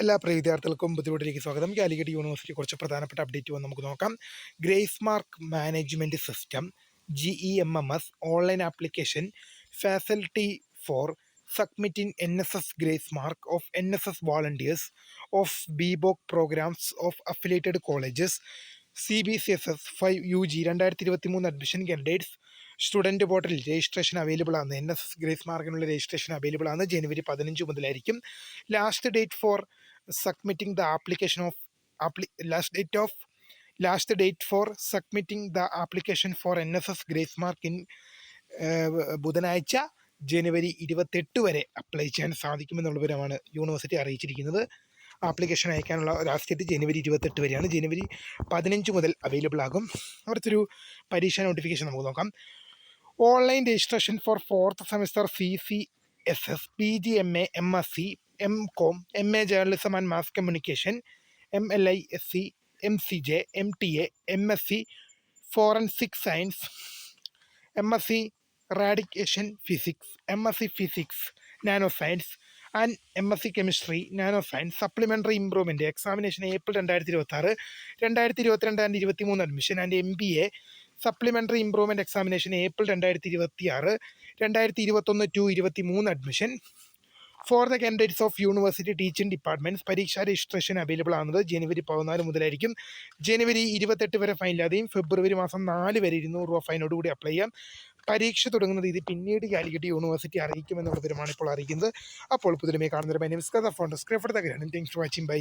എല്ലാ പ്രിയ വിദ്യാർത്ഥികൾക്കും ബുദ്ധിമുട്ടിലേക്ക് സ്വാഗതം. കാലിക്കറ്റ് യൂണിവേഴ്സിറ്റി കുറച്ച് പ്രധാനപ്പെട്ട അപ്ഡേറ്റ് വന്ന് നമുക്ക് നോക്കാം. Grace mark management system GEMMS online application facility for submitting NSS grace mark of NSS volunteers of BBOC programmes of affiliated colleges CBCSS 5 UG 2023 admission candidates student പോർട്ടലിൽ registration available ആണ്. NSS grace മാർക്കിനുള്ള registration available ആണ്. ജനുവരി 15 മുതലായിരിക്കും. Last date for submitting the application of last date for submitting the application for NSS grace mark in ബുധനാഴ്ച ജനുവരി 28 വരെ apply ചെയ്യാൻ സാധിക്കുമെന്നുള്ള വിവരമാണ് യൂണിവേഴ്സിറ്റി അറിയിച്ചിരിക്കുന്നത്. ആപ്ലിക്കേഷൻ അയക്കാനുള്ള ലാസ്റ്റ് ഡേറ്റ് ജനുവരി 28 വരെയാണ്. ജനുവരി 15 മുതൽ അവൈലബിൾ ആകും. അവിടുത്തെ പരീക്ഷ നോട്ടിഫിക്കേഷൻ നമുക്ക് നോക്കാം. Online registration four 4th semester CCSS PGMA MSc MCOM MA journalism and mass communication MLISC MCJ MTA MSc forensic science MSc eradication physics MSc physics nano science and MSc chemistry nano science supplementary improvement examination April 2026 2022 and 23 admission and MBA supplementary improvement examination April 2026 2021 to 23 admission for the candidates of university teaching departments. പരീക്ഷാ registration available ആകുന്നത് ജനുവരി 14 മുതലായിരിക്കും. ജനുവരി 28 വരെ fine ഇല്ലാതെയും ഫെബ്രുവരി മാസം 4 വരെ 200 രൂപ ഫൈനോടുകൂടി apply ചെയ്യാം. പരീക്ഷ തുടങ്ങുന്നത് ഇത് പിന്നീട് കാലിക്കറ്റ് യൂണിവേഴ്സിറ്റി അറിയിക്കുമെന്നുള്ള വിവരമാണ് ഇപ്പോൾ അറിയിക്കുന്നത്. അപ്പോൾ പുതിയ കാണുന്നവരുമായി നമസ്കാരം. Phone subscribe for the grand. Thanks for watching. By.